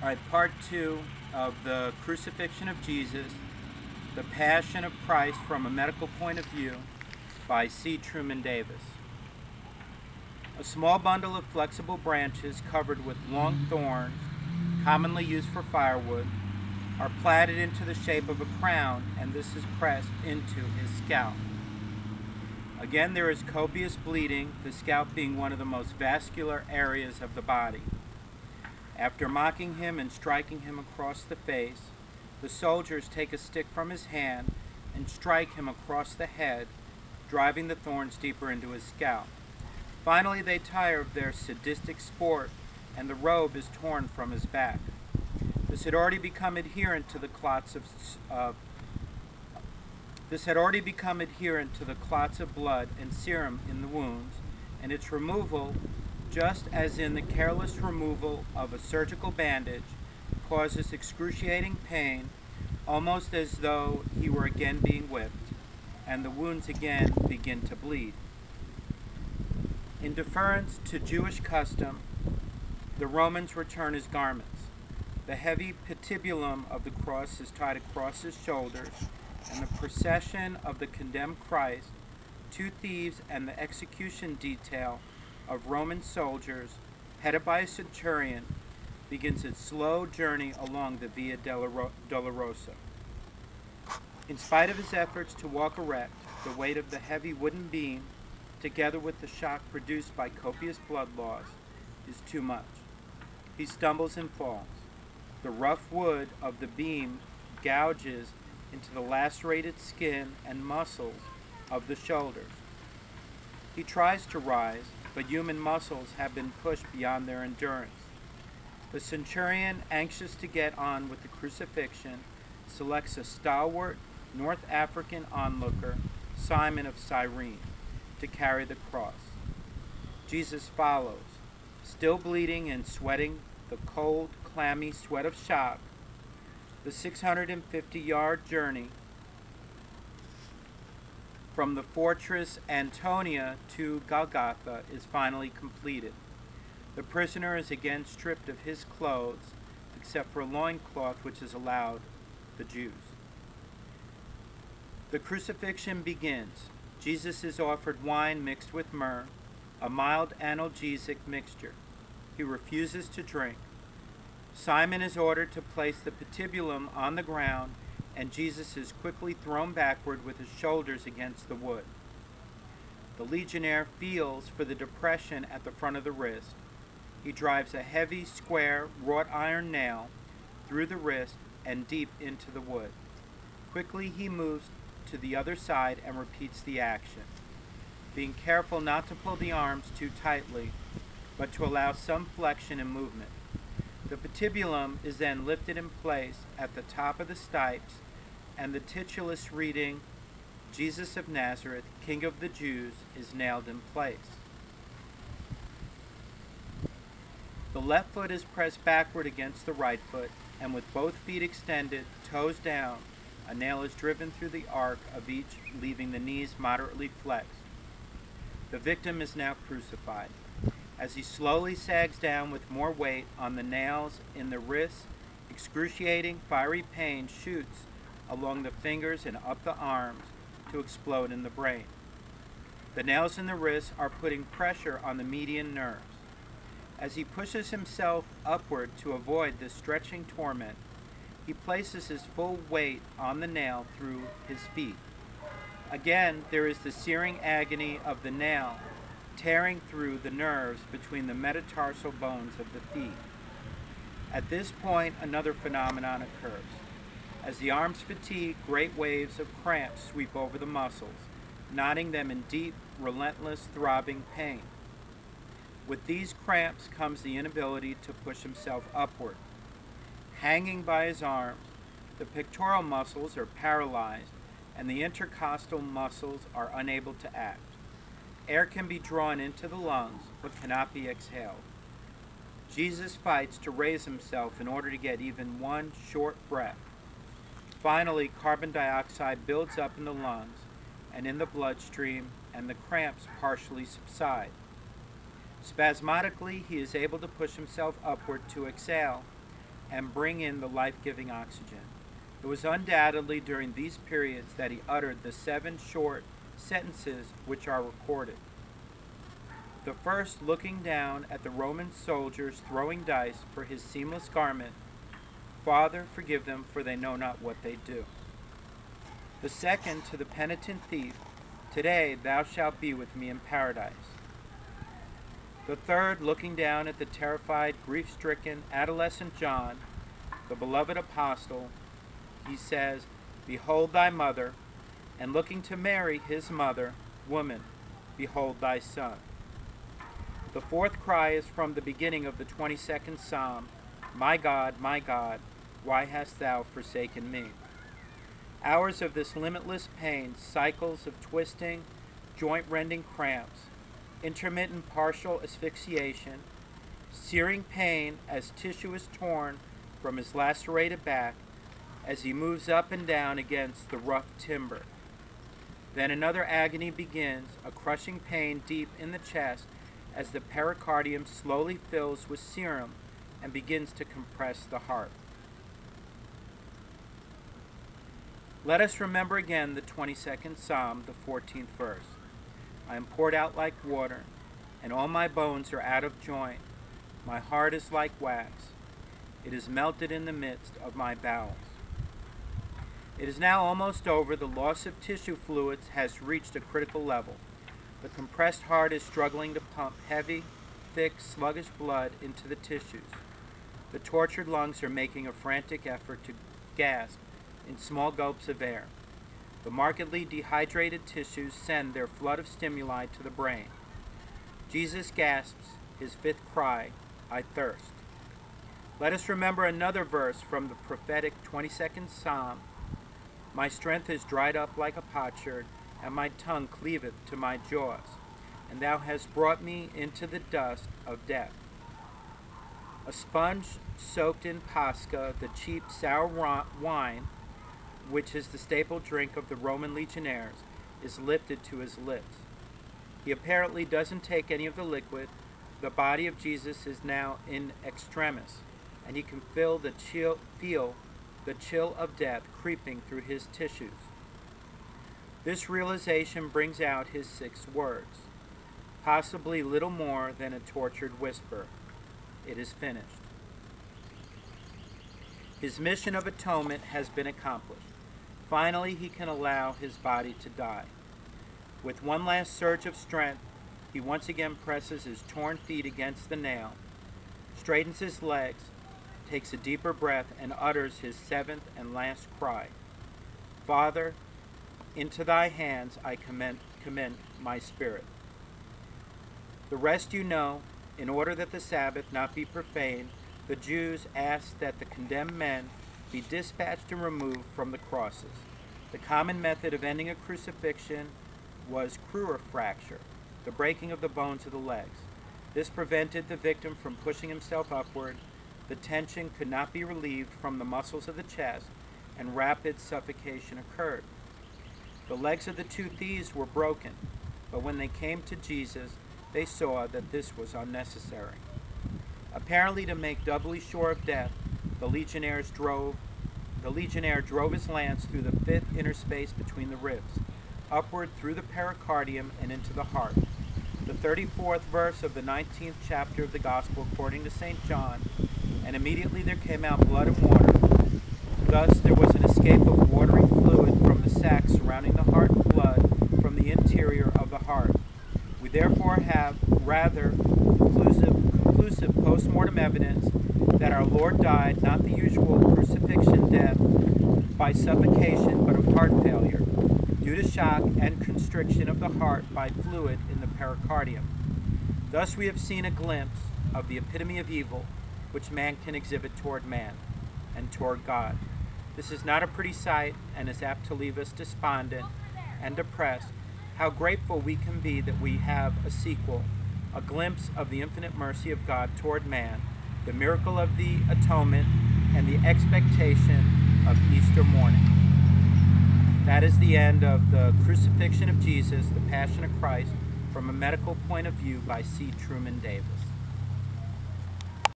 All right, part two of the Crucifixion of Jesus, the Passion of Christ from a Medical Point of View by C. Truman Davis. A small bundle of flexible branches covered with long thorns, commonly used for firewood, are plaited into the shape of a crown, and this is pressed into his scalp. Again, there is copious bleeding, the scalp being one of the most vascular areas of the body. After mocking him and striking him across the face, the soldiers take a stick from his hand and strike him across the head, driving the thorns deeper into his scalp. Finally, they tire of their sadistic sport, and the robe is torn from his back. This had already become adherent to the clots of blood and serum in the wounds, and its removal, just as in the careless removal of a surgical bandage, causes excruciating pain, almost as though he were again being whipped, and the wounds again begin to bleed. In deference to Jewish custom, the Romans return his garments. The heavy patibulum of the cross is tied across his shoulders, and the procession of the condemned Christ, two thieves, and the execution detail of Roman soldiers, headed by a centurion, begins its slow journey along the Via Dolorosa. In spite of his efforts to walk erect, the weight of the heavy wooden beam, together with the shock produced by copious blood loss, is too much. He stumbles and falls. The rough wood of the beam gouges into the lacerated skin and muscles of the shoulders. He tries to rise, but human muscles have been pushed beyond their endurance. The centurion, anxious to get on with the crucifixion, selects a stalwart North African onlooker, Simon of Cyrene, to carry the cross. Jesus follows, still bleeding and sweating the cold, clammy sweat of shock. The 650-yard journey from the fortress Antonia to Golgotha is finally completed. The prisoner is again stripped of his clothes, except for a loincloth which is allowed the Jews. The crucifixion begins. Jesus is offered wine mixed with myrrh, a mild analgesic mixture. He refuses to drink. Simon is ordered to place the patibulum on the ground, and Jesus is quickly thrown backward with his shoulders against the wood. The legionnaire feels for the depression at the front of the wrist. He drives a heavy, square, wrought iron nail through the wrist and deep into the wood. Quickly he moves to the other side and repeats the action, being careful not to pull the arms too tightly, but to allow some flexion and movement. The patibulum is then lifted in place at the top of the stipes, and the titulus reading, Jesus of Nazareth, King of the Jews, is nailed in place. The left foot is pressed backward against the right foot, and with both feet extended, toes down, a nail is driven through the arc of each, leaving the knees moderately flexed. The victim is now crucified. As he slowly sags down with more weight on the nails in the wrists, excruciating, fiery pain shoots along the fingers and up the arms to explode in the brain. The nails in the wrists are putting pressure on the median nerves. As he pushes himself upward to avoid this stretching torment, he places his full weight on the nail through his feet. Again, there is the searing agony of the nail tearing through the nerves between the metatarsal bones of the feet. At this point, another phenomenon occurs. As the arms fatigue, great waves of cramps sweep over the muscles, knotting them in deep, relentless, throbbing pain. With these cramps comes the inability to push himself upward. Hanging by his arms, the pectoral muscles are paralyzed, and the intercostal muscles are unable to act. Air can be drawn into the lungs, but cannot be exhaled. Jesus fights to raise himself in order to get even one short breath. Finally, carbon dioxide builds up in the lungs and in the bloodstream, and the cramps partially subside. Spasmodically, he is able to push himself upward to exhale, and bring in the life-giving oxygen. It was undoubtedly during these periods that he uttered the 7 short sentences which are recorded. The first, looking down at the Roman soldiers throwing dice for his seamless garment, "Father, forgive them, for they know not what they do." The second, to the penitent thief, "Today thou shalt be with me in paradise." The third, looking down at the terrified, grief-stricken adolescent John, the beloved apostle, he says, "Behold thy mother," and looking to Mary, his mother, "Woman, behold thy son." The fourth cry is from the beginning of the 22nd Psalm, my God, why hast thou forsaken me?" Hours of this limitless pain, cycles of twisting, joint-rending cramps, intermittent partial asphyxiation, searing pain as tissue is torn from his lacerated back as he moves up and down against the rough timber. Then another agony begins, a crushing pain deep in the chest as the pericardium slowly fills with serum and begins to compress the heart. Let us remember again the 22nd Psalm, the 14th verse. "I am poured out like water, and all my bones are out of joint. My heart is like wax. It is melted in the midst of my bowels." It is now almost over. The loss of tissue fluids has reached a critical level. The compressed heart is struggling to pump heavy, thick, sluggish blood into the tissues. The tortured lungs are making a frantic effort to gasp in small gulps of air. The markedly dehydrated tissues send their flood of stimuli to the brain. Jesus gasps his 5th cry, "I thirst." Let us remember another verse from the prophetic 22nd Psalm. "My strength is dried up like a potsherd, and my tongue cleaveth to my jaws. And thou hast brought me into the dust of death." A sponge soaked in Pascha, the cheap sour wine, which is the staple drink of the Roman legionnaires, is lifted to his lips. He apparently doesn't take any of the liquid. The body of Jesus is now in extremis, and he can feel the chill of death creeping through his tissues. This realization brings out his 6 words, possibly little more than a tortured whisper. It is finished. His mission of atonement has been accomplished. Finally, he can allow his body to die. With one last surge of strength, he once again presses his torn feet against the nail, straightens his legs, takes a deeper breath, and utters his 7th and last cry, "Father, into thy hands I commend my spirit." The rest you know. In order that the Sabbath not be profaned, the Jews asked that the condemned men be dispatched and removed from the crosses. The common method of ending a crucifixion was crurifracture, the breaking of the bones of the legs. This prevented the victim from pushing himself upward. The tension could not be relieved from the muscles of the chest, and rapid suffocation occurred. The legs of the 2 thieves were broken, but when they came to Jesus, they saw that this was unnecessary. Apparently, to make doubly sure of death, the legionnaire drove his lance through the 5th interspace between the ribs, upward through the pericardium and into the heart. The 34th verse of the 19th chapter of the Gospel according to St. John, "And immediately there came out blood and water. Thus there was an escape of watery fluid from the sac surrounding the heart and blood from the interior of the heart. We therefore have rather conclusive post-mortem evidence that our Lord died not the usual crucifixion death by suffocation, but of heart failure, due to shock and constriction of the heart by fluid in the pericardium. Thus we have seen a glimpse of the epitome of evil which man can exhibit toward man and toward God. This is not a pretty sight and is apt to leave us despondent and depressed. How grateful we can be that we have a sequel, a glimpse of the infinite mercy of God toward man, the miracle of the atonement, and the expectation of Easter morning. That is the end of the Crucifixion of Jesus, the Passion of Christ, from a medical point of view by C. Truman Davis.